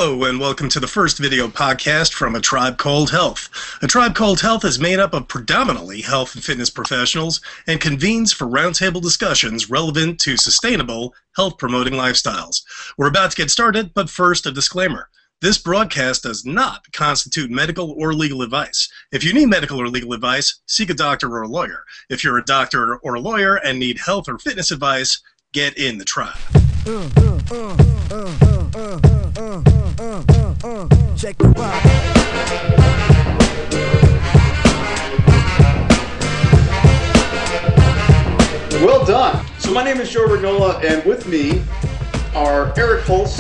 Hello and welcome to the first video podcast from A Tribe Called Health. A Tribe Called Health is made up of predominantly health and fitness professionals and convenes for roundtable discussions relevant to sustainable, health-promoting lifestyles. We're about to get started, but first a disclaimer. This broadcast does not constitute medical or legal advice. If you need medical or legal advice, seek a doctor or a lawyer. If you're a doctor or a lawyer and need health or fitness advice, get in the tribe. Check the vibe. Well done. So my name is Joe Regnola, and with me are Eric Hulse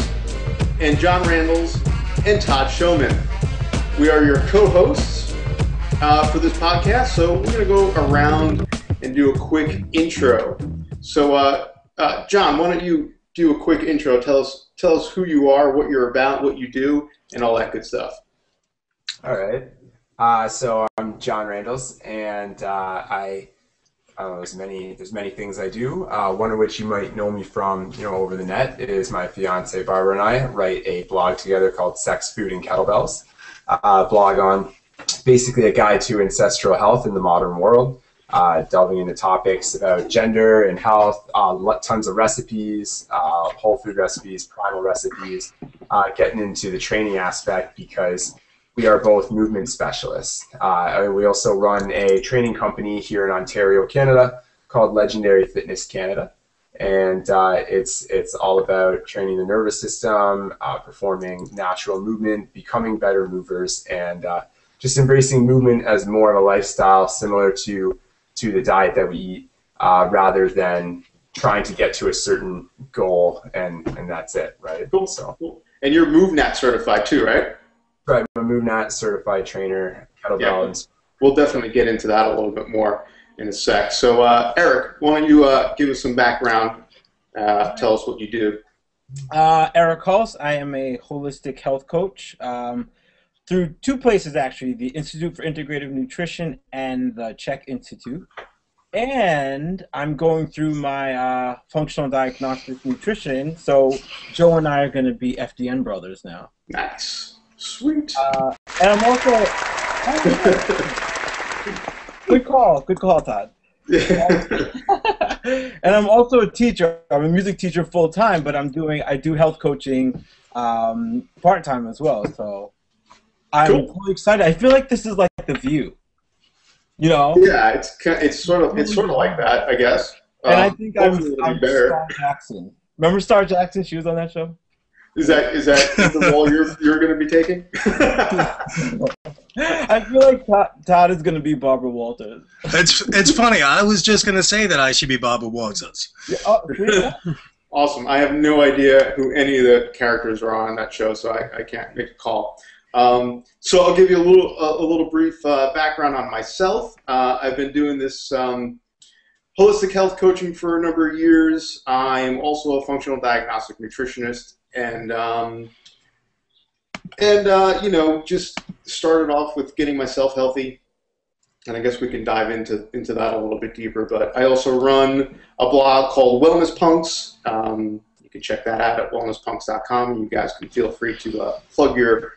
and John Randalls and Todd Showman. We are your co-hosts for this podcast, so we're going to go around and do a quick intro. So, John, why don't you do a quick intro? Tell us who you are, what you're about, what you do, and all that good stuff. All right. So I'm John Randalls, and there's many things I do. One of which you might know me from, over the net, is my fiance Barbara and I write a blog together called Sex, Food, and Kettlebells. Blog on basically a guide to ancestral health in the modern world. Delving into topics about gender and health, tons of recipes, whole food recipes, primal recipes, getting into the training aspect because we are both movement specialists. We also run a training company here in Ontario, Canada called Legendary Fitness Canada. And it's all about training the nervous system, performing natural movement, becoming better movers, and just embracing movement as more of a lifestyle similar to the diet that we eat, rather than trying to get to a certain goal and that's it, right? Cool. So, cool. And you're MoveNat certified too, right? Right, I'm a MoveNat certified trainer, kettlebells. Yeah, we'll definitely get into that a little bit more in a sec. So, Eric, why don't you give us some background, tell us what you do. Eric Hulse, I am a holistic health coach. Through two places, actually, the Institute for Integrative Nutrition and the Czech Institute. And I'm going through my functional diagnostic nutrition, so Joe and I are going to be FDN brothers now. Nice. Sweet. And I'm also... Good call, Todd. And I'm also a teacher. I'm a music teacher full-time, but I do health coaching part-time as well, so... I'm really excited. I feel like this is like The View, Yeah, it's sort of like that, I guess. And I think I'm Star Jackson. Remember Star Jackson? She was on that show. Is that the role you're going to be taking? I feel like Todd is going to be Barbara Walters. It's funny. I was just going to say that I should be Barbara Walters. Yeah, Awesome. I have no idea who any of the characters are on that show, so I can't make a call. So I'll give you a little brief background on myself. I've been doing this holistic health coaching for a number of years. I'm also a functional diagnostic nutritionist, and just started off with getting myself healthy. And I guess we can dive into that a little bit deeper. But I also run a blog called Wellness Punks. You can check that out at wellnesspunks.com. You guys can feel free to plug your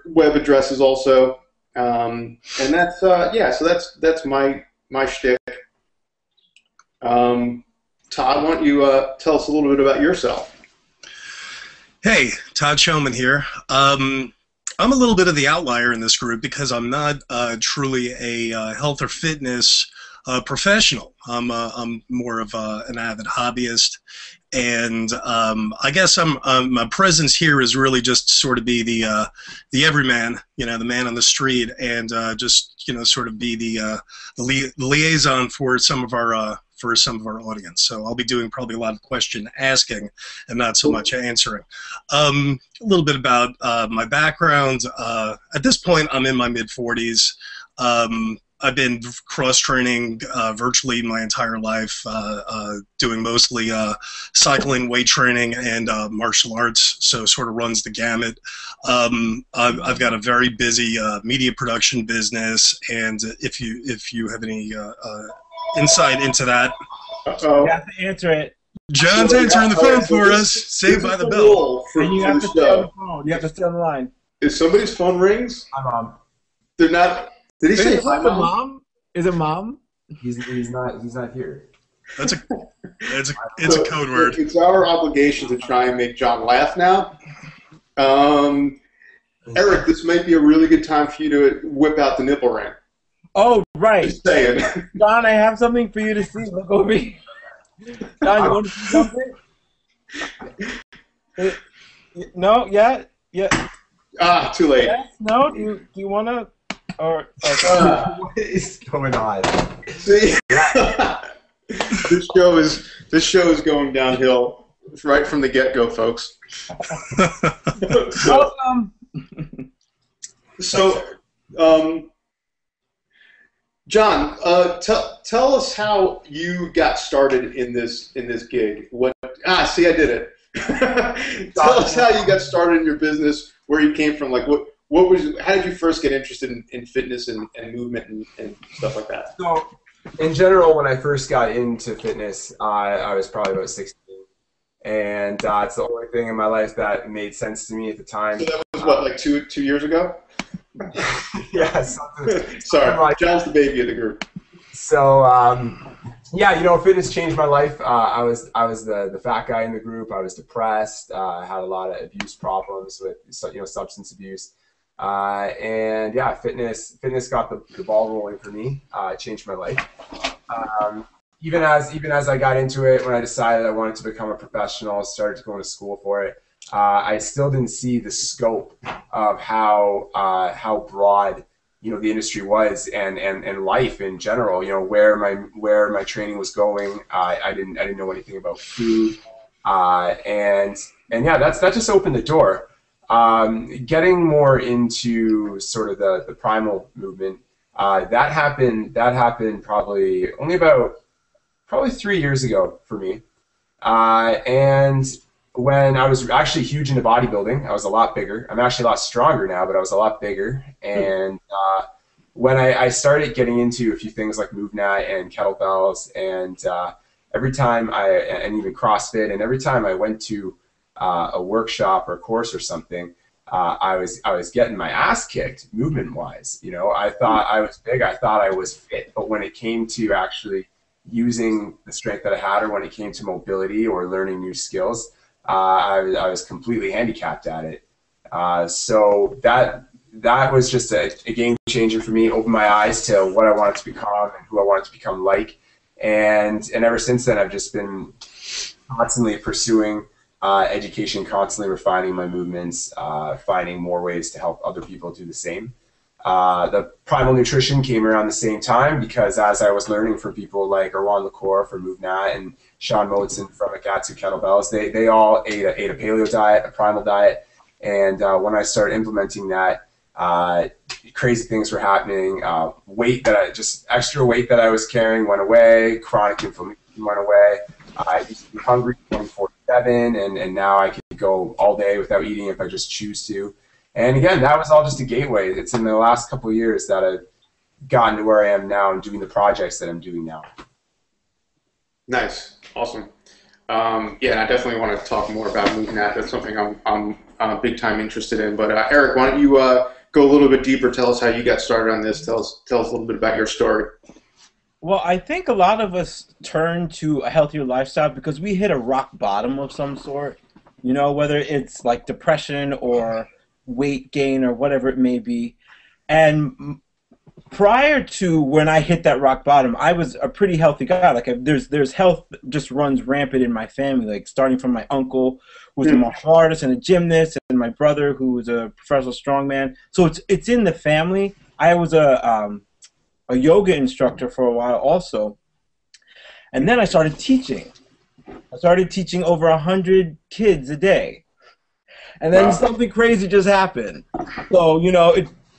web addresses also, and that's So that's my shtick. Todd, why don't you tell us a little bit about yourself? Hey, Todd Showman here. I'm a little bit of the outlier in this group because I'm not truly a health or fitness professional. I'm more of an avid hobbyist. And I guess my presence here is really just sort of be the everyman, the man on the street, and just sort of be the liaison for some of our audience. So I'll be doing probably a lot of question asking and not so much answering. A little bit about my background. At this point, I'm in my mid-40s. I've been cross-training virtually my entire life, doing mostly cycling, weight training, and martial arts, so sort of runs the gamut. I've got a very busy media production business, and if you have any insight into that. Uh-oh. You have to answer it. John's answering the phone for us. Saved by the bell. And you have to stay on the phone. phone. You have to stay on the line. If somebody's phone rings, Hi, Mom. they're not. Did he say Is hi, it Mom? mom? Is it mom? He's not here. It's a code word. It's our obligation to try and make John laugh now. Eric, this might be a really good time for you to whip out the nipple ring. Oh, right. Just saying. John, I have something for you to see. Look over here. John, you want to see something? No? Yeah? Yeah. Ah, too late. Yes? No? Do you want to? Or What is going on? See, this show is going downhill right from the get-go, folks. welcome. So, John, tell us how you got started in this gig. See, I did it. Tell us how you got started in your business, where you came from, like how did you first get interested in fitness and movement and stuff like that? So, in general, when I first got into fitness, I was probably about 16. And it's the only thing in my life that made sense to me at the time. So that was what, like two years ago? Yeah, something. Sorry, like John's the baby of the group. So yeah, fitness changed my life. I was the fat guy in the group. I was depressed. I had a lot of abuse problems with substance abuse. And yeah, fitness got the ball rolling for me. It changed my life. Even as I got into it, when I decided I wanted to become a professional, started going to school for it, I still didn't see the scope of how broad the industry was and life in general. Where my training was going. I didn't know anything about food, and yeah, that just opened the door. Getting more into sort of the primal movement, that happened probably only about 3 years ago for me. And when I was actually huge into bodybuilding, I was a lot bigger. I'm actually a lot stronger now, but I was a lot bigger. And when I started getting into a few things like MovNat and kettlebells, and every time and even CrossFit, and every time I went to a workshop or a course or something, I was getting my ass kicked movement-wise. I thought I was big, I thought I was fit, but when it came to actually using the strength that I had, or when it came to mobility or learning new skills, I was completely handicapped at it. So that was just a game changer for me. Opened my eyes to what I wanted to become and who I wanted to become like. And ever since then, I've just been constantly pursuing education, constantly refining my movements, finding more ways to help other people do the same. The Primal Nutrition came around the same time, because as I was learning from people like Erwan LaCour from MovNat and Sean Motzen from Agatsu Kettlebells, they all ate a paleo diet, a primal diet, and when I started implementing that, crazy things were happening. Extra weight that I was carrying went away, chronic inflammation went away. I used to be hungry 24/7, and now I can go all day without eating if I just choose to. And again, that was all just a gateway. It's in the last couple of years that I've gotten to where I am now and doing the projects that I'm doing now. Nice, awesome. Yeah, and I definitely want to talk more about MovNat. That's something I'm big time interested in. But Eric, why don't you go a little bit deeper? Tell us how you got started on this. Tell us a little bit about your story. Well, I think a lot of us turn to a healthier lifestyle because we hit a rock bottom of some sort. Whether it's like depression or weight gain or whatever it may be. And prior to when I hit that rock bottom, I was a pretty healthy guy. Like there's health just runs rampant in my family, like starting from my uncle, who was a martial artist and a gymnast, and my brother, who was a professional strongman. So it's in the family. I was a yoga instructor for a while also. And then I started teaching. I started teaching over 100 kids a day. And then something crazy just happened. So,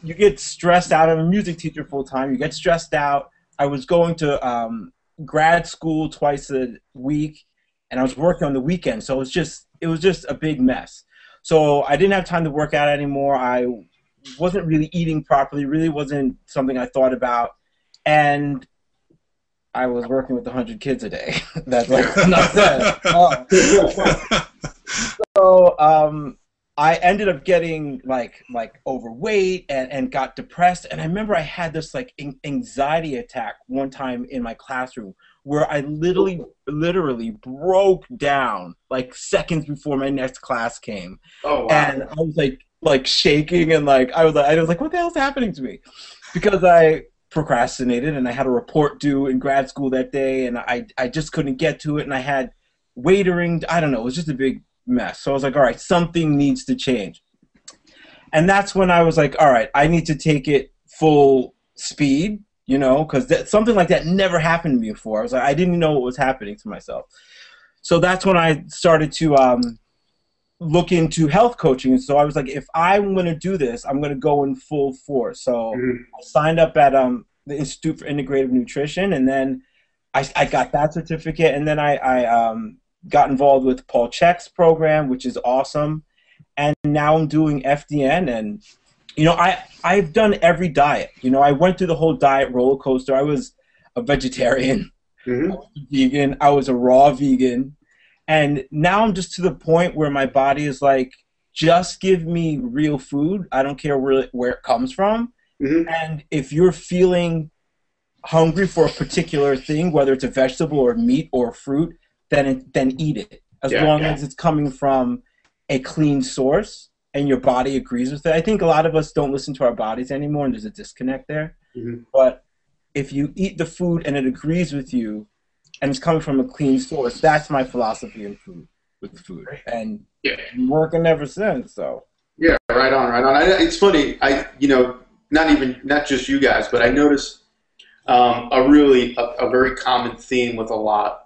you get stressed out. I'm a music teacher full time. You get stressed out. I was going to grad school twice a week, and I was working on the weekend. So it was just a big mess. So I didn't have time to work out anymore. I wasn't really eating properly. Really wasn't something I thought about. And I was working with 100 kids a day. That's like not that. So I ended up getting like overweight and got depressed. And I remember I had this like anxiety attack one time in my classroom where I literally broke down like seconds before my next class came. Oh, wow. And I was like shaking, and I was like, what the hell's happening to me? Because I procrastinated and I had a report due in grad school that day, and I just couldn't get to it, and I had waitering. I don't know, it was just a big mess. So I was like, all right, something needs to change. And that's when I was like, all right, I need to take it full speed, you know, because something like that never happened to me before. I was like, I didn't know what was happening to myself. So that's when I started to look into health coaching. And so I was like, if I'm going to do this, I'm going to go in full force. So I signed up at the Institute for Integrative Nutrition, and then I got that certificate, and then I got involved with Paul Chek's program, which is awesome. And now I'm doing FDN, and you know, I've done every diet. You know, I went through the whole diet roller coaster. I was a vegetarian, I was a vegan, I was a raw vegan, and now I'm just to the point where my body is like, just give me real food. I don't care where it comes from. And if you're feeling hungry for a particular thing, whether it's a vegetable or meat or fruit, then eat it, as long as it's coming from a clean source and your body agrees with it. I think a lot of us don't listen to our bodies anymore, and there's a disconnect there. But if you eat the food and it agrees with you and it's coming from a clean source, that's my philosophy in food, with food. And I'm working ever since. So yeah, right on. It's funny, you know, not just you guys, but I noticed a very common theme with a lot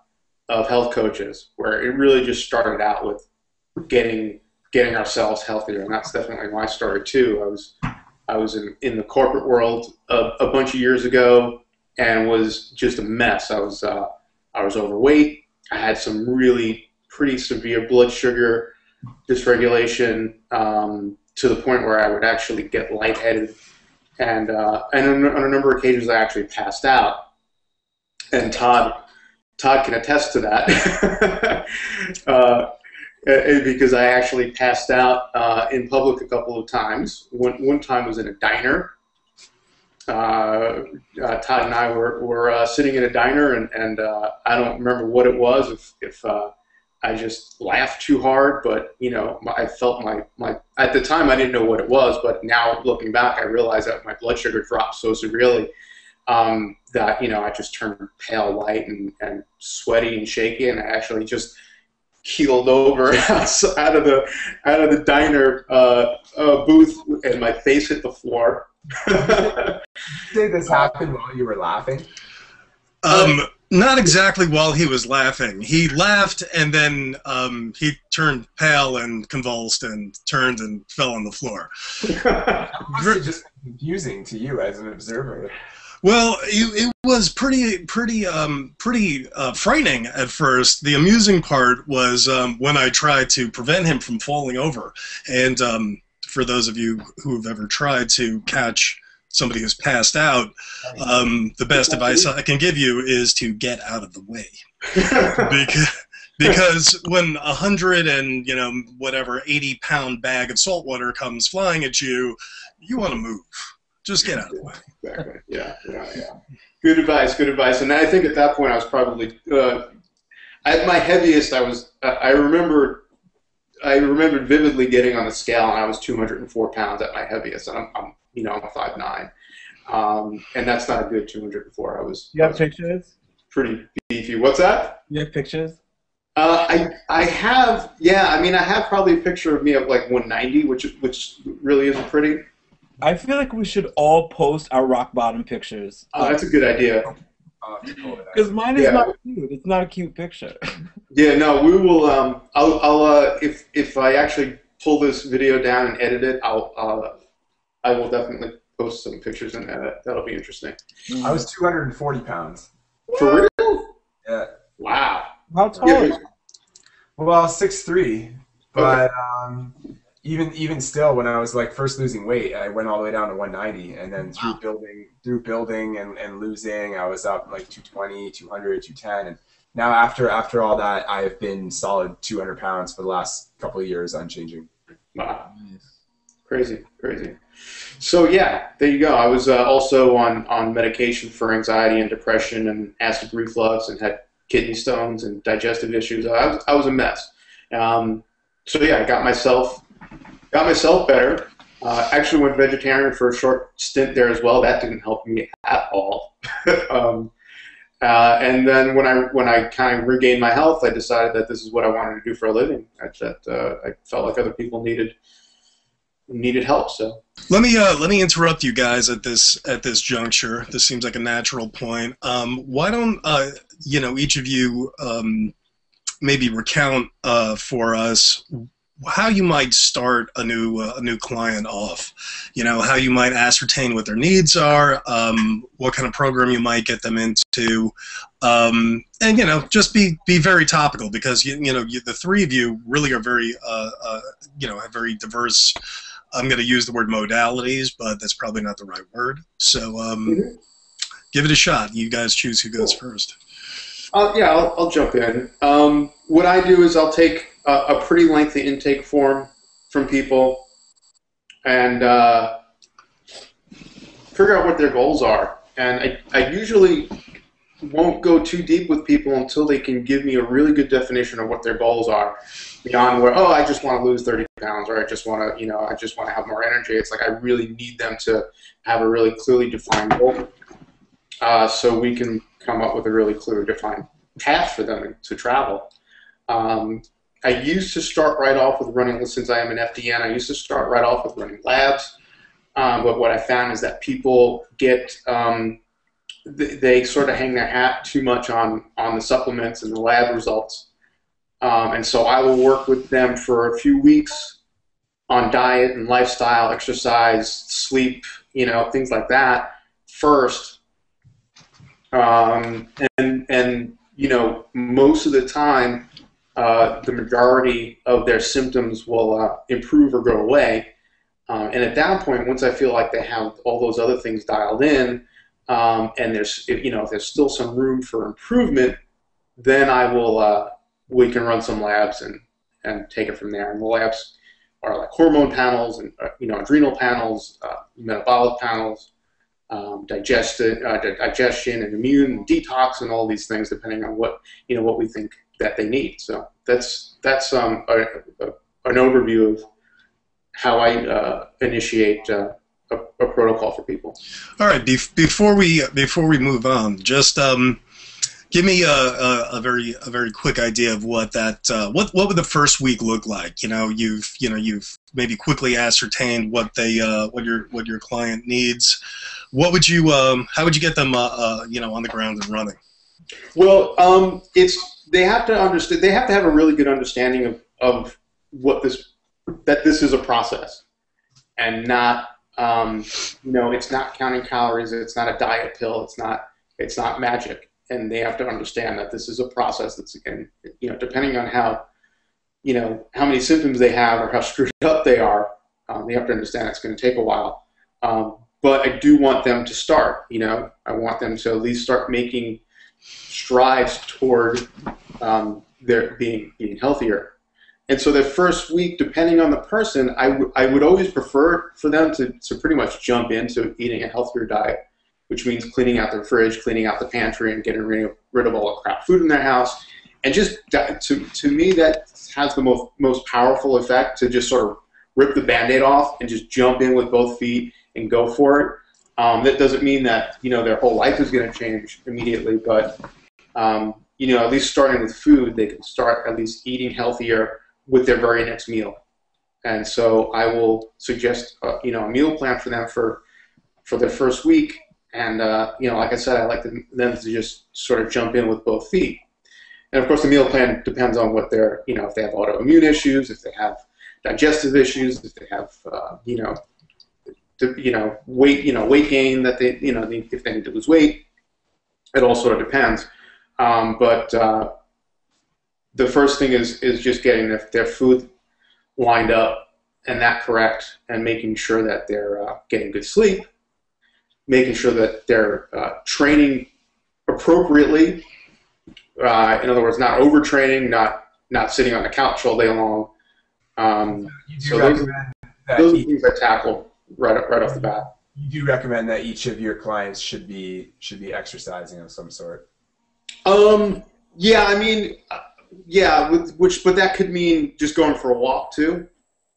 of health coaches, where it really just started out with getting ourselves healthier, and that's definitely my story too. I was in the corporate world a bunch of years ago and was just a mess. I was overweight. I had some really pretty severe blood sugar dysregulation, to the point where I would actually get lightheaded, and on a number of occasions I actually passed out. And Todd can attest to that, because I actually passed out in public a couple of times. One time was in a diner. Todd and I were sitting in a diner, and I don't remember what it was, if I just laughed too hard, but you know, I felt my at the time I didn't know what it was, but now looking back I realize that my blood sugar dropped so severely that, you know, I just turned pale white and sweaty and shaky, and I actually just keeled over out of the diner booth, and my face hit the floor. Did this happen while you were laughing? Not exactly while he was laughing. He laughed, and then he turned pale and convulsed and turned and fell on the floor. That must have just been confusing to you as an observer. Well, it was pretty frightening at first. The amusing part was when I tried to prevent him from falling over. And for those of you who have ever tried to catch somebody who's passed out, the best advice I can give you is to get out of the way. Because when 100 and, you know, whatever 80-pound bag of salt water comes flying at you, you want to move. Just get out of the way. Exactly. Yeah. Good advice. And I think at that point I was probably at my heaviest. I remembered vividly getting on the scale, and I was 204 pounds at my heaviest. And I'm 5'9", and that's not a good 204. You have pictures? Pretty beefy. What's that? You have pictures? I have. Yeah. I mean, I have probably a picture of me at like 190, which really isn't pretty. I feel like we should all post our rock bottom pictures. Oh, that's a good idea. Because mine is not cute. It's not a cute picture. Yeah, no, we will. I'll if I actually pull this video down and edit it, I will definitely post some pictures in there. That'll be interesting. I was 240 pounds. For real? Yeah. Wow. How tall are you? Well, 6'3", but even still, when I was like first losing weight, I went all the way down to 190, and then through building and losing, I was up like 220, 200, 210, and now after all that, I have been solid 200 pounds for the last couple of years, unchanging. Wow. Crazy, crazy. So yeah, there you go. I was also on medication for anxiety and depression and acid reflux and had kidney stones and digestive issues. I was a mess. So yeah, I got myself better. Actually went vegetarian for a short stint there as well. That didn't help me at all. And then when I kind of regained my health, I decided that this is what I wanted to do for a living. I felt like other people needed help. So let me interrupt you guys at this juncture. This seems like a natural point. Why don't each of you maybe recount for us how you might start a new client off? How you might ascertain what their needs are, what kind of program you might get them into, and just be very topical, because the three of you really are very have very diverse. I'm going to use the word modalities, but that's probably not the right word. So give it a shot. You guys choose who goes first. I'll jump in. What I do is I'll take a pretty lengthy intake form from people and figure out what their goals are. And I usually won't go too deep with people until they can give me a really good definition of what their goals are, beyond where, oh, I just want to lose 30 pounds, or I just want to have more energy. It's like I really need them to have a really clearly defined goal, so we can come up with a really clearly defined path for them to travel. I used to start right off with running, since I am an FDN, I used to start right off with running labs, but what I found is that people get, they sort of hang their hat too much on the supplements and the lab results. And so I will work with them for a few weeks on diet and lifestyle, exercise, sleep, things like that first. And most of the time, the majority of their symptoms will improve or go away. And at that point, once I feel like they have all those other things dialed in, and if there's still some room for improvement, then I will we can run some labs and take it from there. And the labs are like hormone panels and adrenal panels, metabolic panels, digestion and immune and detox and all these things, depending on what we think that they need. So that's an overview of how I initiate a protocol for people. All right, before we move on, just give me a very quick idea of what what would the first week look like. You've maybe quickly ascertained what your client needs. What would you how would you get them on the ground and running? Well, they have to understand. They have to have a really good understanding of that this is a process, and not it's not counting calories. It's not a diet pill. It's not magic. And they have to understand that this is a process that's, depending on how many symptoms they have or how screwed up they are, they have to understand it's going to take a while. But I do want them to start. I want them to at least start making strides toward their being healthier. And so the first week, depending on the person, I would always prefer for them to pretty much jump into eating a healthier diet, which means cleaning out their fridge, cleaning out the pantry, and getting rid of all the crap food in their house. And just to me, that has the most powerful effect, to just sort of rip the Band-Aid off and just jump in with both feet and go for it. That doesn't mean that their whole life is going to change immediately, but at least starting with food, they can start at least eating healthier with their very next meal. And so I will suggest a meal plan for them for their first week. And, like I said, I like them to just sort of jump in with both feet. And, of course, the meal plan depends on what if they have autoimmune issues, if they have digestive issues, if they have, weight gain that they, if they need to lose weight. It all sort of depends. But the first thing is just getting their food lined up and that correct, and making sure that they're getting good sleep, making sure that they're training appropriately. In other words, not overtraining, not sitting on the couch all day long, You do So recommend that those are things I tackle right off the bat. you do recommend that each of your clients should be exercising of some sort. Yeah, I mean, yeah, but that could mean just going for a walk too.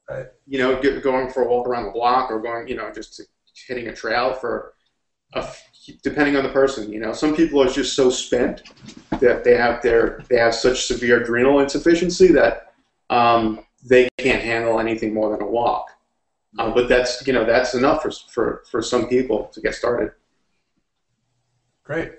Right. You know, going for a walk around the block, or going, you know, just hitting a trail for depending on the person. You know, some people are just so spent that they have such severe adrenal insufficiency that they can't handle anything more than a walk. But that's enough for some people to get started. Great.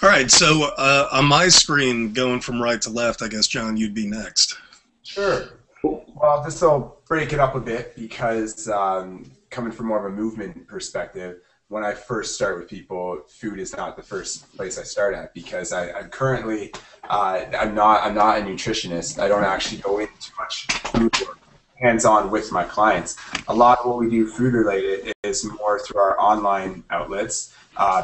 All right, so on my screen, going from right to left, I guess, John, you'd be next. Sure. Well, this will break it up a bit because coming from more of a movement perspective, when I first start with people, food is not the first place I start at, because I'm currently I'm not a nutritionist. I don't actually go into too much food work hands-on with my clients. A lot of what we do food related is more through our online outlets,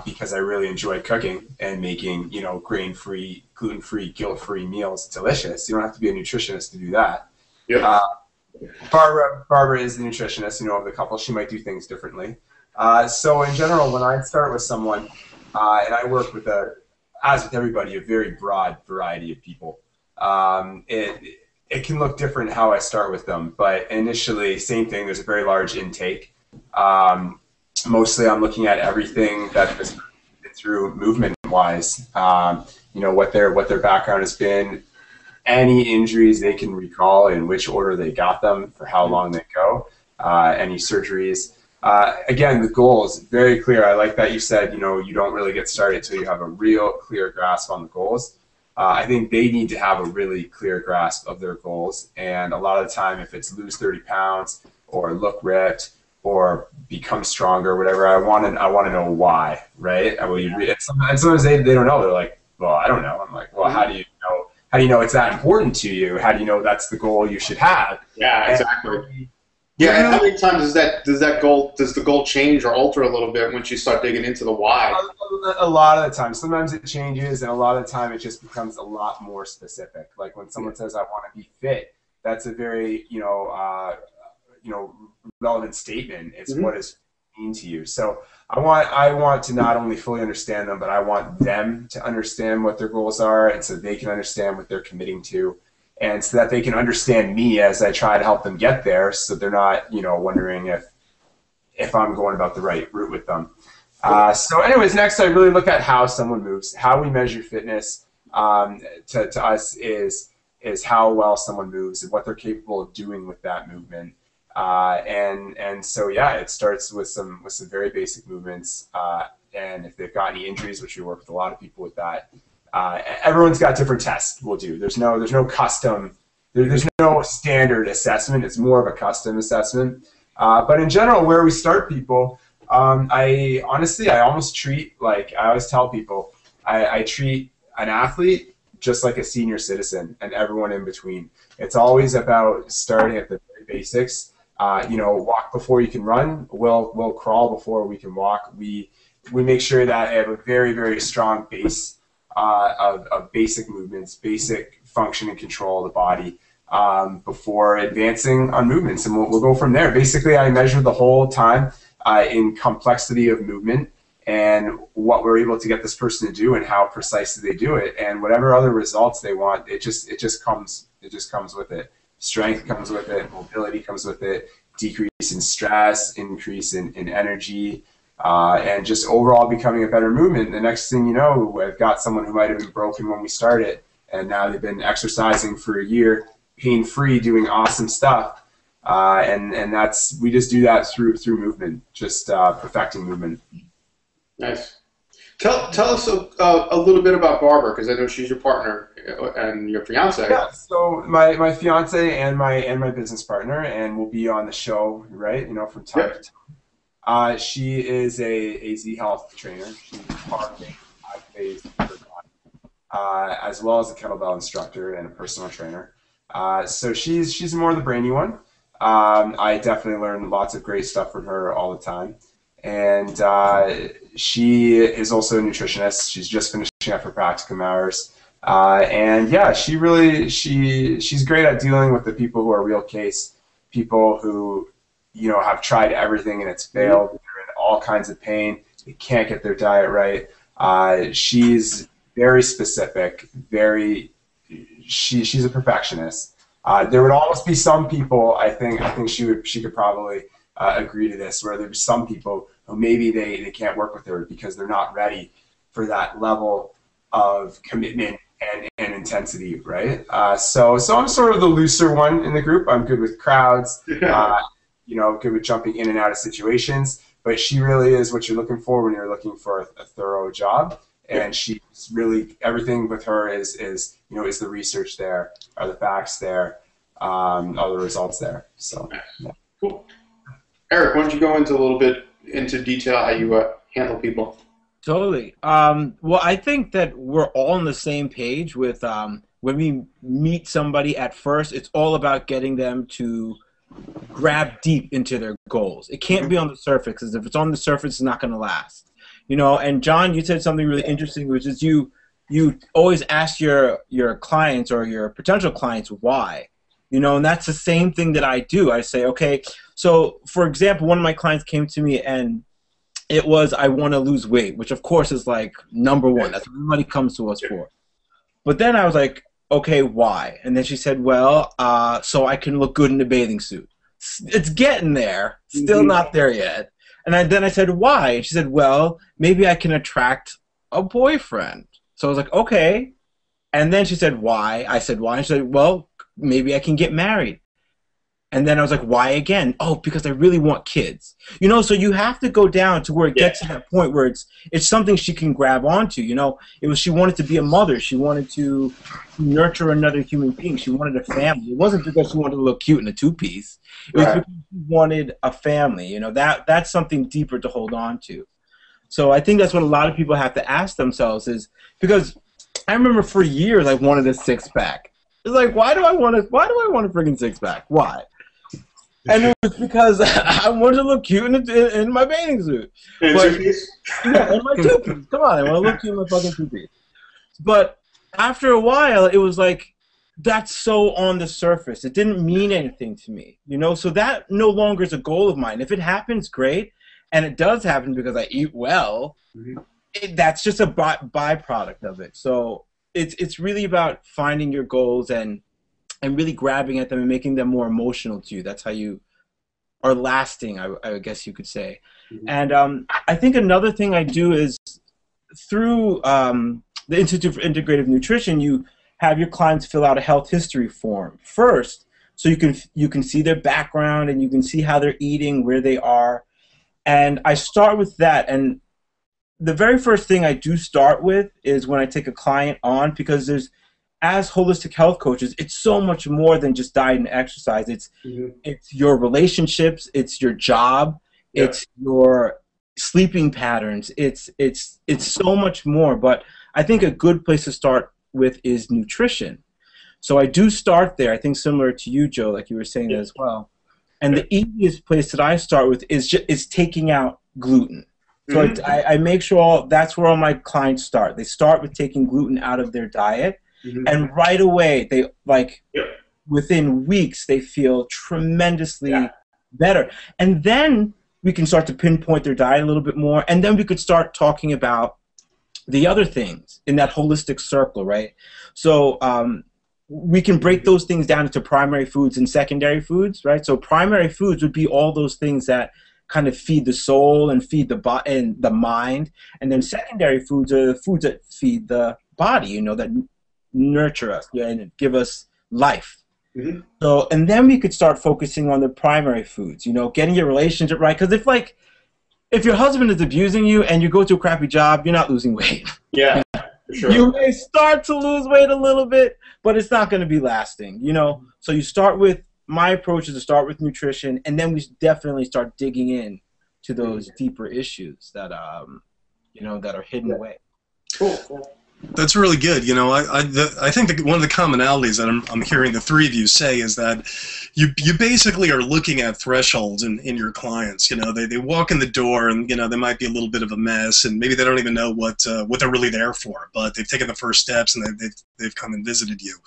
because I really enjoy cooking and making, you know, grain-free, gluten-free, guilt-free meals delicious. You don't have to be a nutritionist to do that. Yeah. Barbara is the nutritionist, you know, of the couple. She might do things differently. So in general, when I start with someone, and I work with as with everybody, a very broad variety of people. It can look different how I start with them, but initially, same thing. There's a very large intake. Mostly, I'm looking at everything that is through movement-wise. You know, what their background has been, any injuries they can recall, in which order they got them, for how long they go, any surgeries. Again, the goals, very clear. I like that you said, you know, you don't really get started until you have a real clear grasp on the goals. I think they need to have a really clear grasp of their goals. And a lot of the time, if it's lose 30 pounds or look ripped or become stronger, whatever, I want to know why, right? And sometimes they don't know. They're like, well, I don't know. I'm like, well, how do you know? How do you know it's that important to you? How do you know that's the goal you should have? Yeah, exactly. Yeah, and how many times does the goal change or alter a little bit once you start digging into the why? A lot of the time. Sometimes it changes, and a lot of the time it just becomes a lot more specific. Like when someone says, "I want to be fit," that's a very relevant statement. It's what is mean to you. So I want to not only fully understand them, but I want them to understand what their goals are, and so they can understand what they're committing to. And so that they can understand me as I try to help them get there, so they're not, you know, wondering if I'm going about the right route with them. So anyways, next I really look at how someone moves. How we measure fitness to us is how well someone moves and what they're capable of doing with that movement. And so yeah, it starts with some very basic movements. And if they've got any injuries, which we work with a lot of people with that. Everyone's got different tests we'll do. There's no custom, there's no standard assessment. It's more of a custom assessment. But in general, where we start people, I almost treat, like I always tell people, I treat an athlete just like a senior citizen and everyone in between. It's always about starting at the very basics. Walk before you can run. We'll crawl before we can walk. We make sure that I have a very, very strong base of basic movements, basic function and control of the body before advancing on movements, and we'll go from there. Basically, I measure the whole time in complexity of movement and what we're able to get this person to do and how precisely they do it, and whatever other results they want, it just comes with it. Strength comes with it, mobility comes with it, decrease in stress, increase in energy. And just overall becoming a better movement. The next thing you know, I've got someone who might have been broken when we started, and now they've been exercising for a year, pain-free, doing awesome stuff. And we just do that through movement, just perfecting movement. Nice. Tell us a little bit about Barbara, because I know she's your partner and your fiance. Yeah, so my fiance and my business partner, and we'll be on the show, right? You know, from time to time. She is a Z Health trainer. She's part of as well as a kettlebell instructor and a personal trainer. So she's more the brainy one. I definitely learn lots of great stuff from her all the time. And she is also a nutritionist. She's just finishing up her practicum hours. And yeah, she's great at dealing with the people who are real case, people who, you know, have tried everything and it's failed. They're in all kinds of pain. They can't get their diet right. She's very specific, she's a perfectionist. There would almost be some people, I think she could probably agree to this, where there's some people who maybe they can't work with her because they're not ready for that level of commitment and intensity, right? So I'm sort of the looser one in the group. I'm good with crowds, you know, good with jumping in and out of situations, but she really is what you're looking for when you're looking for a thorough job. And she's really, everything with her is you know, is the research there, are the facts there, are the results there. So, yeah. Cool. Eric, why don't you go into a little bit into detail how you handle people? Totally. Well, I think that we're all on the same page with when we meet somebody at first, it's all about getting them to grab deep into their goals. It can't be on the surface, because if it's on the surface, it's not going to last. You know, and John, you said something really interesting, which is you always ask your clients or your potential clients why. You know, and that's the same thing that I do. I say, okay, so for example, one of my clients came to me and it was, I want to lose weight, which of course is like number one. That's what everybody comes to us for. But then I was like, okay, why? And then she said, well, so I can look good in a bathing suit. It's getting there, still not there yet. And then I said, why? And she said, well, maybe I can attract a boyfriend. So I was like, okay. And then she said, why? I said, why? And she said, well, maybe I can get married. And then I was like, why again? Oh, because I really want kids. You know, so you have to go down to where it gets to that point where it's something she can grab onto. You know, she wanted to be a mother. She wanted to nurture another human being. She wanted a family. It wasn't because she wanted to look cute in a two-piece. It was because she wanted a family. You know, that's something deeper to hold on to. So I think that's what a lot of people have to ask themselves is, because I remember for years I wanted a six-pack. It's like, why do I want a freaking six-pack? Why? And it was because I wanted to look cute in my bathing suit. In two-piece? Yeah, in my two-piece. Come on, I want to look cute in my fucking two-piece. But after a while, it was like, that's so on the surface. It didn't mean anything to me, you know? So that no longer is a goal of mine. If it happens, great. And it does happen because I eat well. That's just a byproduct of it. So it's really about finding your goals and really grabbing at them and making them more emotional to you. That's how you are lasting, I guess you could say. And I think another thing I do is through the Institute for Integrative Nutrition, you have your clients fill out a health history form first, so you can see their background and you can see how they're eating, where they are. And I start with that. And the very first thing I do start with is when I take a client on, because as holistic health coaches, it's so much more than just diet and exercise. It's your relationships, it's your job, it's your sleeping patterns. It's so much more. But I think a good place to start with is nutrition. So I do start there. I think similar to you, Joe, like you were saying that as well. And the easiest place that I start with is taking out gluten. So I make sure that's where all my clients start. They start with taking gluten out of their diet. And right away, they within weeks, they feel tremendously better. And then we can start to pinpoint their diet a little bit more. And then we could start talking about the other things in that holistic circle, right? So we can break those things down into primary foods and secondary foods, right? So primary foods would be all those things that kind of feed the soul and feed the mind. And then secondary foods are the foods that feed the body, you know, that nurture us and give us life. So, and then we could start focusing on the primary foods, you know, getting your relationship right. Because if your husband is abusing you and you go to a crappy job, you're not losing weight. Yeah, for sure. You may start to lose weight a little bit, but it's not going to be lasting, you know. So you start with, my approach is to start with nutrition, and then we definitely start digging in to those deeper issues that, you know, that are hidden away. Cool. That's really good. You know, I think one of the commonalities that I'm hearing the three of you say is that you basically are looking at thresholds in your clients. You know, they walk in the door and, you know, they might be a little bit of a mess and maybe they don't even know what they're really there for, but they've taken the first steps and they've come and visited you.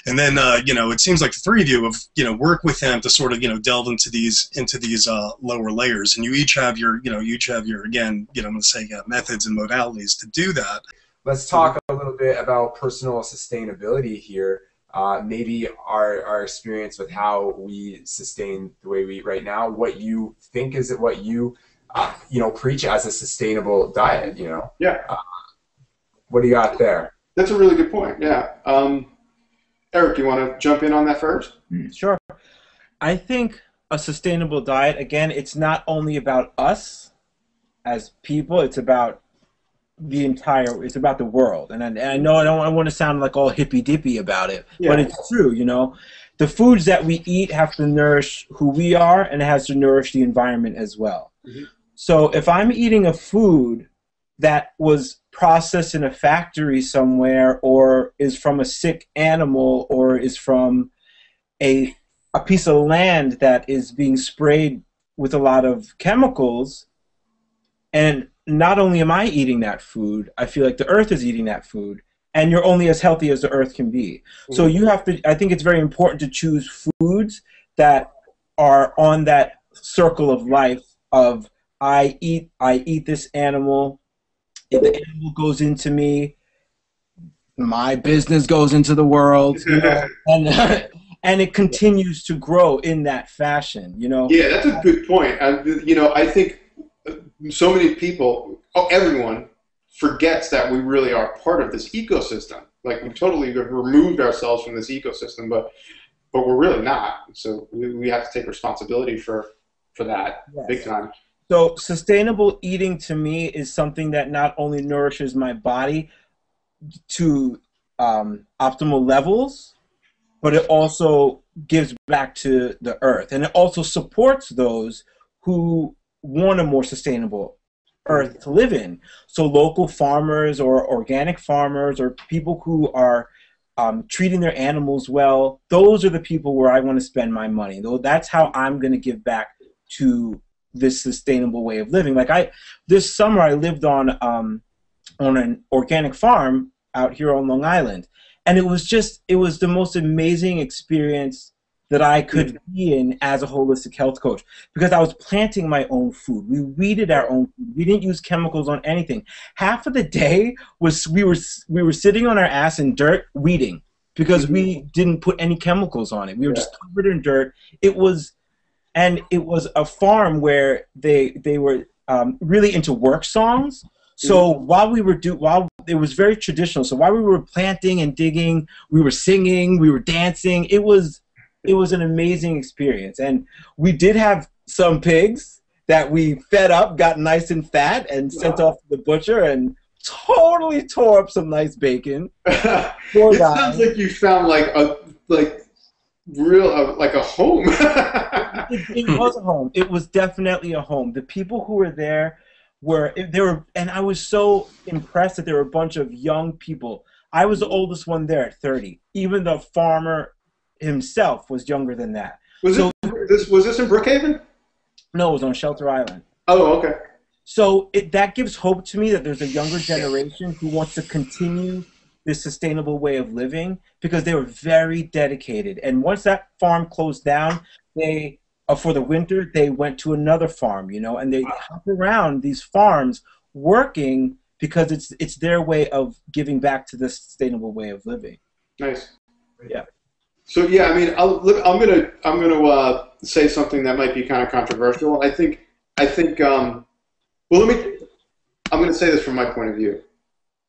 And then, you know, it seems like the three of you have, you know, worked with them to sort of, you know, delve into these lower layers, and you each have your, again, you know, I'm going to say methods and modalities to do that. Let's talk a little bit about personal sustainability here. Maybe our experience with how we sustain the way we eat right now. What you think is what you preach as a sustainable diet. You know. Yeah. What do you got there? That's a really good point. Yeah. Eric, you want to jump in on that first? Sure. I think a sustainable diet, again, it's not only about us as people. It's about it's about the world. And I know I want to sound like all hippy-dippy about it, but it's true, you know. The foods that we eat have to nourish who we are, and it has to nourish the environment as well. Mm-hmm. So if I'm eating a food that was processed in a factory somewhere, or is from a sick animal, or is from a piece of land that is being sprayed with a lot of chemicals, and not only am I eating that food, I feel like the earth is eating that food, and you're only as healthy as the earth can be. Mm-hmm. So you have to, I think it's very important to choose foods that are on that circle of life of I eat this animal, if the animal goes into me, my business goes into the world, you know, and it continues to grow in that fashion, you know. Yeah, that's a good point. You know, I think so many people, everyone, forgets that we really are part of this ecosystem. Like, we totally have removed ourselves from this ecosystem, but we're really not. So we have to take responsibility for that, yes, big time. So sustainable eating to me is something that not only nourishes my body to optimal levels, but it also gives back to the earth, and it also supports those who want a more sustainable earth to live in. So local farmers or organic farmers or people who are treating their animals well, those are the people where I want to spend my money. That's how I'm going to give back to this sustainable way of living. Like this summer I lived on an organic farm out here on Long Island, and it was the most amazing experience that I could be in as a holistic health coach, because I was planting my own food. We weeded our own food. We didn't use chemicals on anything. Half of the day was we were sitting on our ass in dirt weeding because we didn't put any chemicals on it. We were just covered in dirt. It was a farm where they were really into work songs. So while it was very traditional. So while we were planting and digging, we were singing, we were dancing. It was an amazing experience. And we did have some pigs that we fed up, got nice and fat, and sent off to the butcher and totally tore up some nice bacon. It sounds like you found like a home. It was a home. It was definitely a home. The people who were there and I was so impressed that there were a bunch of young people. I was the oldest one there at 30. Even the farmer himself was younger than that. Was this in Brookhaven? No, it was on Shelter Island. Oh, okay. So that gives hope to me that there's a younger generation who wants to continue this sustainable way of living, because they were very dedicated. And once that farm closed down, they for the winter they went to another farm, you know, and they hop around these farms working because it's their way of giving back to this sustainable way of living. Nice. Yeah. So yeah, I mean, I'm gonna say something that might be kind of controversial. I think I'm gonna say this from my point of view,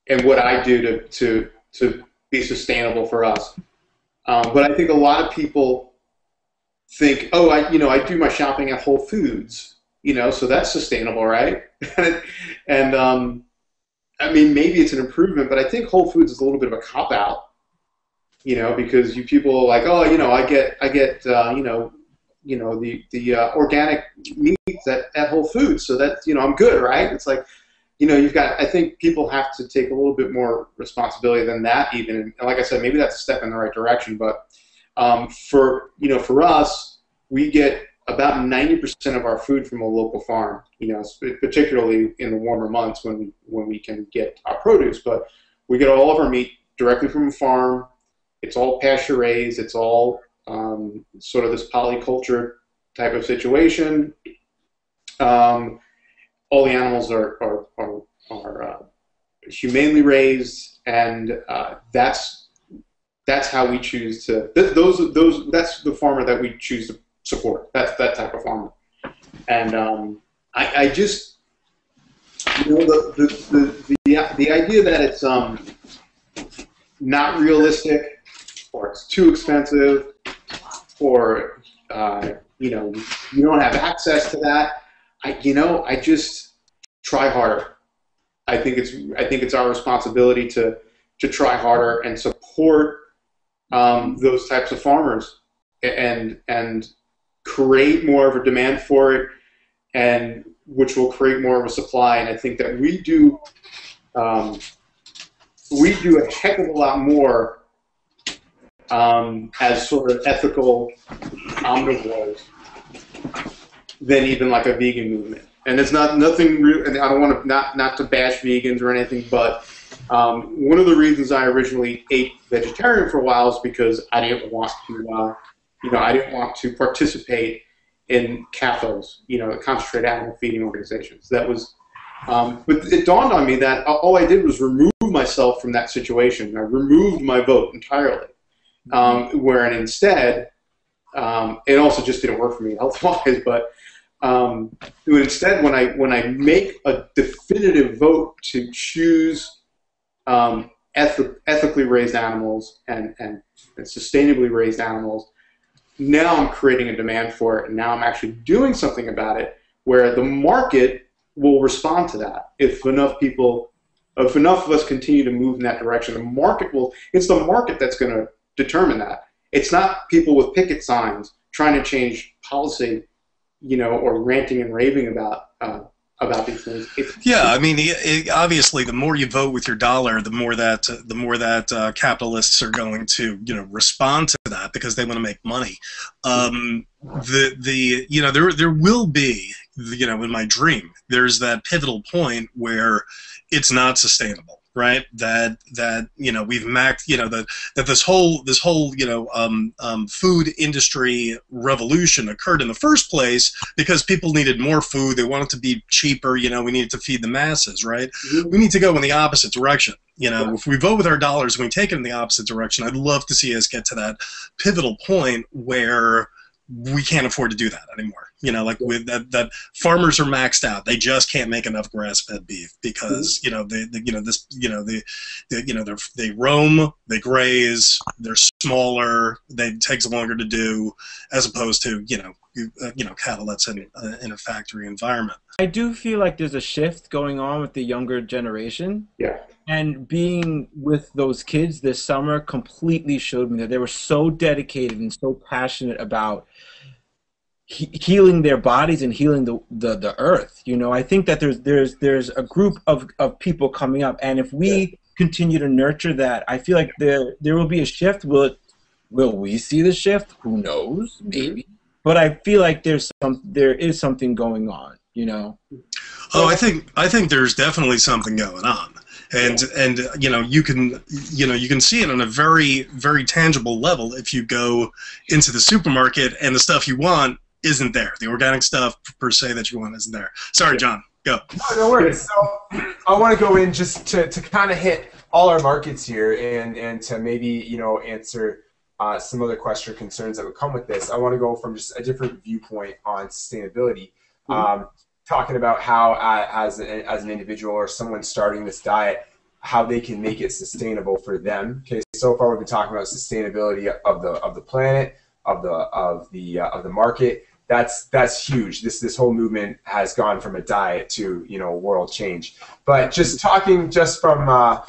and what I do to be sustainable for us. But I think a lot of people think, oh, I do my shopping at Whole Foods, you know, so that's sustainable, right? And I mean, maybe it's an improvement, but I think Whole Foods is a little bit of a cop out. You know, because you people are like, oh, you know, I get the organic meats at Whole Foods, so that, you know, I'm good, right? It's like, I think people have to take a little bit more responsibility than that even. And like I said, maybe that's a step in the right direction. But for us, we get about 90% of our food from a local farm, particularly in the warmer months when we can get our produce. But we get all of our meat directly from a farm. It's all pasture raised. It's all sort of this polyculture type of situation. All the animals are humanely raised, and that's how we choose to. That's the farmer that we choose to support. That's that type of farmer, and I just the idea that it's not realistic, or it's too expensive, or you don't have access to that. I just try harder. I think it's our responsibility to try harder and support those types of farmers and create more of a demand for it, and which will create more of a supply. And I think that we do a heck of a lot more as sort of ethical omnivores than even like a vegan movement. And it's nothing real, and I don't want to not to bash vegans or anything, but one of the reasons I originally ate vegetarian for a while is because I didn't want to participate in CAFOs, concentrated animal feeding organizations. That was, but it dawned on me that all I did was remove myself from that situation. I removed my vote entirely, where instead, it also just didn't work for me health-wise, but instead, when I make a definitive vote to choose ethically raised animals and sustainably raised animals, now I'm creating a demand for it, and now I'm actually doing something about it, where the market will respond to that. If enough of us continue to move in that direction, it's the market that's going to determine that. It's not people with picket signs trying to change policy, or ranting and raving about these things. Yeah, I mean, obviously, the more you vote with your dollar, the more that capitalists are going to, respond to that because they want to make money. There will be, in my dream, there's that pivotal point where it's not sustainable. Right, that we've maxed, that this whole food industry revolution occurred in the first place because people needed more food. They wanted to be cheaper. We needed to feed the masses. Right, we need to go in the opposite direction. If we vote with our dollars and we take it in the opposite direction, I'd love to see us get to that pivotal point where we can't afford to do that anymore. With that farmers are maxed out. They just can't make enough grass-fed beef because they roam, they graze, they're smaller, it takes longer to do, as opposed to cattle that's in a factory environment. I do feel like there's a shift going on with the younger generation. Yeah. And being with those kids this summer completely showed me that they were so dedicated and so passionate about healing their bodies and healing the earth. I think that there's a group of people coming up, and if we continue to nurture that, I feel like there will be a shift. Will we see the shift? Who knows? Maybe. But I feel like there is something going on. Oh, I think there's definitely something going on. And you can see it on a very, very tangible level if you go into the supermarket and the stuff you want isn't there. The organic stuff per se that you want isn't there. Sorry, John, go. No worries. So I want to go in just to kind of hit all our markets here and to maybe answer some other questions or concerns that would come with this. I want to go from just a different viewpoint on sustainability. Talking about how as an individual or someone starting this diet, how they can make it sustainable for them. Okay, so far we've been talking about sustainability of the planet, of the market. That's huge. This whole movement has gone from a diet to world change. But just talking from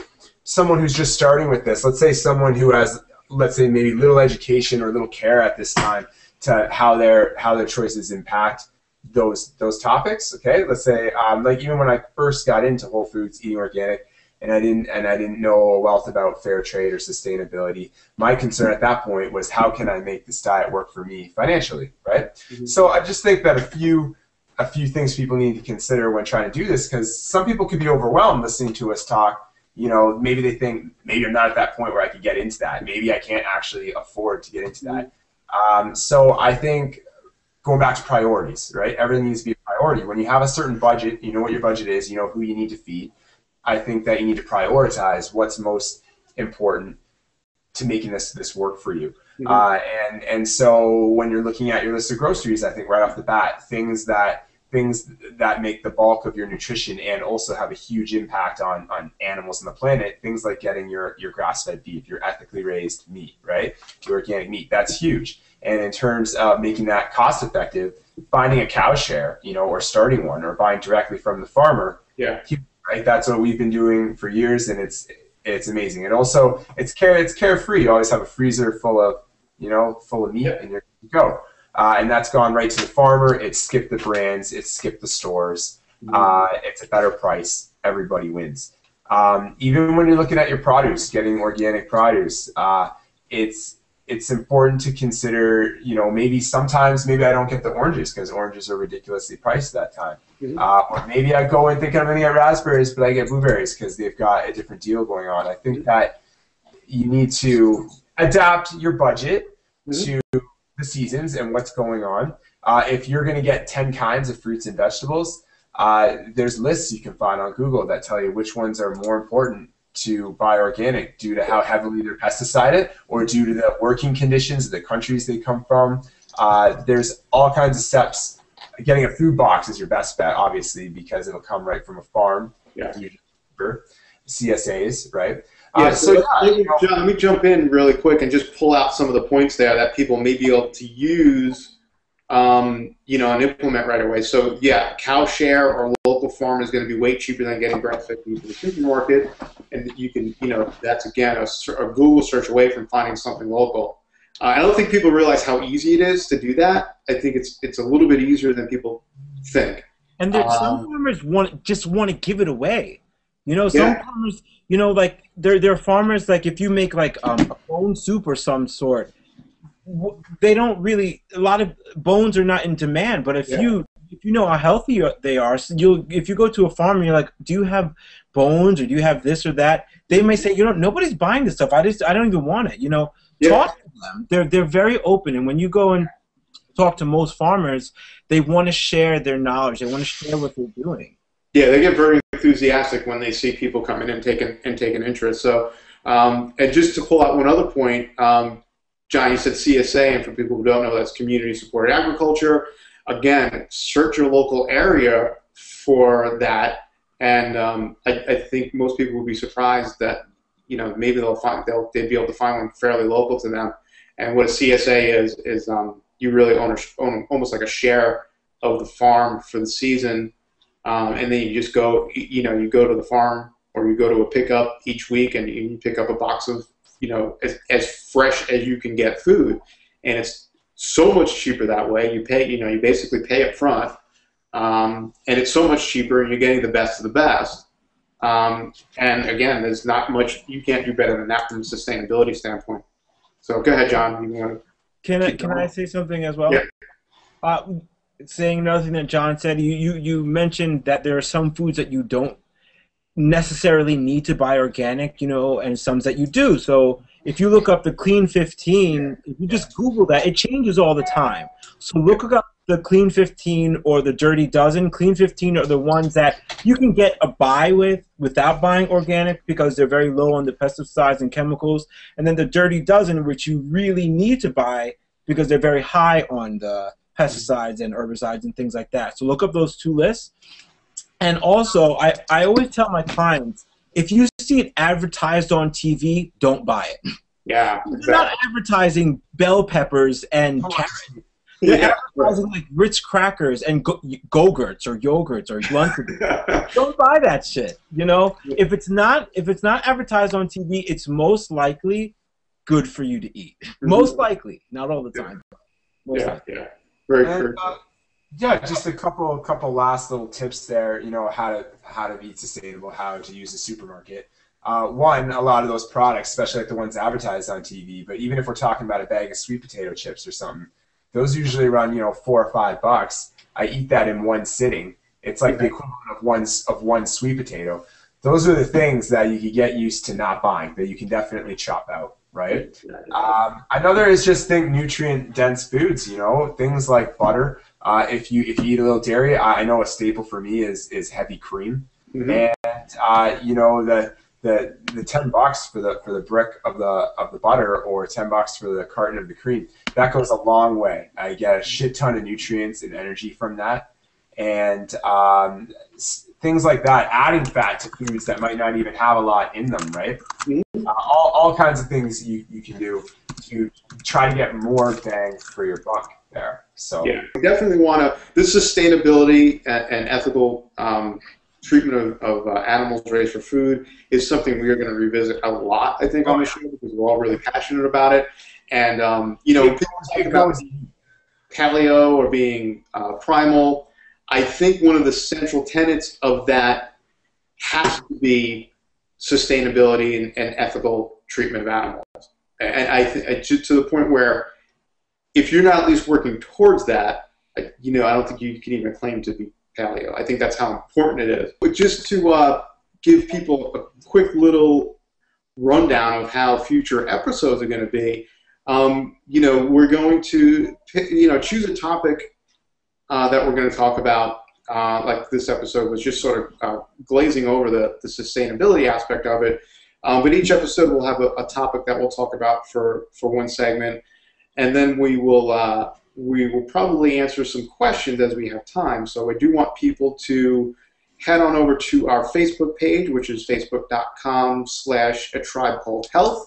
someone who's just starting with this, let's say someone who has, let's say, maybe little education or little care at this time to how their choices impact those topics. Okay, let's say like even when I first got into Whole Foods, eating organic, and I didn't know a wealth about fair trade or sustainability. My concern at that point was, how can I make this diet work for me financially, right? Mm-hmm. So I just think that a few things people need to consider when trying to do this, because some people could be overwhelmed listening to us talk. You know, maybe they think, maybe I'm not at that point where I could get into that. Maybe I can't actually afford to get into that. So I think going back to priorities, right? Everything needs to be a priority. When you have a certain budget, you know what your budget is, you know who you need to feed. I think that you need to prioritize what's most important to making this work for you. Mm-hmm. And so when you're looking at your list of groceries, I think right off the bat, things that make the bulk of your nutrition and also have a huge impact on animals on the planet, things like getting your grass-fed beef, your ethically raised meat, right? Your organic meat, that's huge. And in terms of making that cost-effective, finding a cow share, you know, or starting one, or buying directly from the farmer, right? That's what we've been doing for years, and it's amazing. And also, it's carefree. You always have a freezer full of meat, and you're good to go. And that's gone right to the farmer. It's skipped the brands. It's skipped the stores. It's a better price. Everybody wins. Even when you're looking at your produce, getting organic produce, it's important to consider, you know, maybe sometimes I don't get the oranges because oranges are ridiculously priced at that time. Mm-hmm. Or maybe I go and think I'm going to get raspberries, but I get blueberries because they've got a different deal going on. I think that you need to adapt your budget to the seasons and what's going on. If you're going to get 10 kinds of fruits and vegetables, there's lists you can find on Google that tell you which ones are more important to buy organic due to how heavily they're pesticided or due to the working conditions of the countries they come from. There's all kinds of steps. Getting a food box is your best bet, obviously, because it'll come right from a farm. CSAs, right? John, let me jump in really quick and just pull out some of the points there that people may be able to use, and implement right away. So, cow share or local farm is going to be way cheaper than getting grass-fed beef in the supermarket, and you can, that's again a Google search away from finding something local. I don't think people realize how easy it is to do that. I think it's a little bit easier than people think. And some farmers just want to give it away. Some farmers, like there are farmers, like if you make like a bone soup or some sort, they don't really, a lot of bones are not in demand. But if you know how healthy they are, so if you go to a farm and you're like, do you have bones or do you have this or that? They may say, nobody's buying this stuff. I don't even want it. Talk to them. They're very open, and when you go and talk to most farmers, they want to share their knowledge. They want to share what they're doing. Yeah, they get very enthusiastic when they see people coming in and taking interest. So, and just to pull out one other point, John, you said CSA, and for people who don't know, that's community-supported agriculture. Again, search your local area for that, and I think most people will be surprised that maybe they'd be able to find one fairly local to them. And what a CSA is you really own almost like a share of the farm for the season. And then you just go, you go to the farm or you go to a pickup each week and you pick up a box of, as fresh as you can get food. And it's so much cheaper that way. You pay, you basically pay up front. And it's so much cheaper and you're getting the best of the best. And again, there's not much, you can't do better than that from a sustainability standpoint. So go ahead, John. Can I say something as well? Yeah. Saying another thing that John said, you mentioned that there are some foods that you don't necessarily need to buy organic, and some that you do. So if you look up the Clean 15, if you just Google that, it changes all the time. So look up the Clean 15 or the Dirty Dozen. Clean 15 are the ones that you can get a buy without buying organic because they're very low on the pesticides and chemicals. And then the Dirty Dozen, which you really need to buy because they're very high on the pesticides and herbicides and things like that. So look up those two lists. And also, I always tell my clients, if you see it advertised on TV, don't buy it. Yeah. They're not advertising bell peppers and carrots. They're advertising like Ritz crackers and Go-Gurts or yogurts or Lunchables. Don't buy that shit. If it's not advertised on TV, it's most likely good for you to eat. Most likely, not all the time. Yeah. Very true. Yeah, just a couple last little tips there. You know how to be sustainable, how to use a supermarket. One, a lot of those products, especially like the ones advertised on TV, but even if we're talking about a bag of sweet potato chips or something, those usually run $4 or $5. I eat that in one sitting. It's like the equivalent of one sweet potato. Those are the things that you can get used to not buying, that you can definitely chop out, right? Another is just think nutrient-dense foods, things like butter. If you eat a little dairy, I know a staple for me is heavy cream. Mm-hmm. And the $10 for the brick of the butter or $10 for the carton of the cream, that goes a long way. I get a shit ton of nutrients and energy from that. And things like that, adding fat to foods that might not even have a lot in them, right? Mm-hmm. All kinds of things you can do to try to get more bang for your buck there. So yeah, we definitely want to. This sustainability and ethical treatment of animals raised for food is something we are going to revisit a lot, I think, on the show, because we're all really passionate about it. And people talk about paleo or being primal. I think one of the central tenets of that has to be sustainability and ethical treatment of animals. And I to the point where if you're not at least working towards that, I don't think you can even claim to be paleo. I think that's how important it is. But just to give people a quick little rundown of how future episodes are going to be, we're going to choose a topic that we're going to talk about. Like this episode was just sort of glazing over the sustainability aspect of it. But each episode will have a topic that we'll talk about for one segment, and then we will probably answer some questions as we have time. So I do want people to head on over to our Facebook page, which is facebook.com/atribeCalledHealth,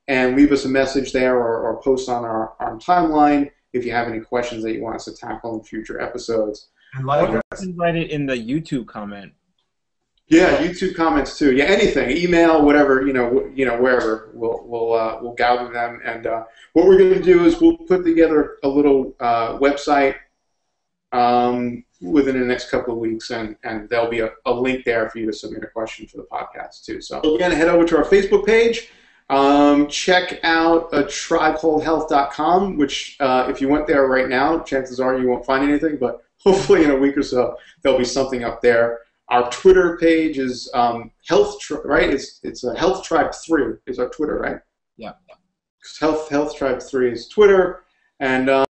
and leave us a message there or post on our timeline if you have any questions that you want us to tackle in future episodes. And write it in the YouTube comment. Yeah, YouTube comments too. Yeah, anything, email, whatever, wherever. We'll gather them, and what we're going to do is we'll put together a little website within the next couple of weeks, and there'll be a link there for you to submit a question for the podcast too. So again, head over to our Facebook page. Check out atribeCalledHealth.com, which if you went there right now, chances are you won't find anything, but hopefully in a week or so there'll be something up there. Our Twitter page is right? It's Health Tribe 3 is our Twitter, right? Yeah. Health Tribe 3 is Twitter, and our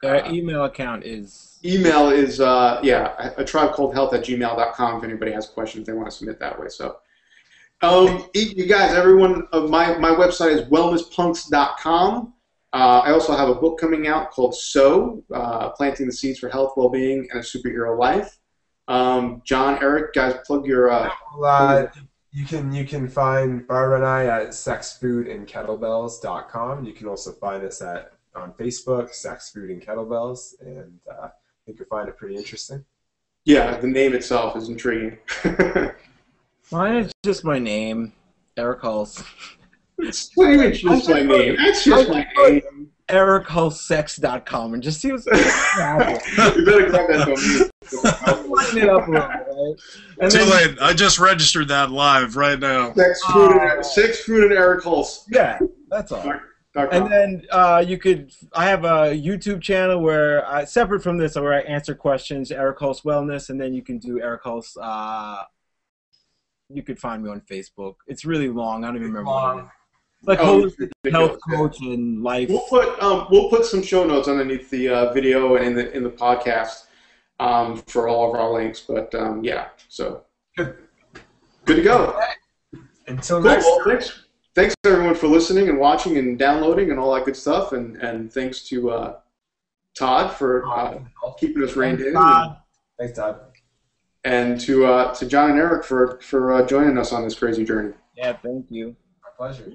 email account is atribeCalledHealth@gmail.com if anybody has questions they want to submit that way. So. You guys, everyone, my website is wellnesspunks.com. I also have a book coming out called Planting the Seeds for Health, Well-Being, and a Superhero Life. John, Eric, guys, plug your... You can find Barbara and I at sexfoodandkettlebells.com. You can also find us on Facebook, Sex, Food, and Kettlebells, and I think you'll find it pretty interesting. Yeah, the name itself is intriguing. Mine is just my name, Eric Hulse. What do you mean just my name? That's just my name. EricHulseSex.com and just see what's happening. You better grab that domain. Lighten it up a little bit, right? And too late. I just registered that live right now. Sex, Food, and Eric Hulse. Yeah, that's all. And then I have a YouTube channel where separate from this, where I answer questions, Eric Hulse Wellness, and then you can do Eric Hulse. You could find me on Facebook. It's really long. I don't even remember what it is. Like holistic health coach and life. We'll put some show notes underneath the video and in the podcast for all of our links. But yeah, so good to go. Until next time. Thanks everyone for listening and watching and downloading and all that good stuff. And thanks to Todd for keeping us reined in. Thanks, Todd. And to John and Eric for joining us on this crazy journey. Yeah, thank you. My pleasure.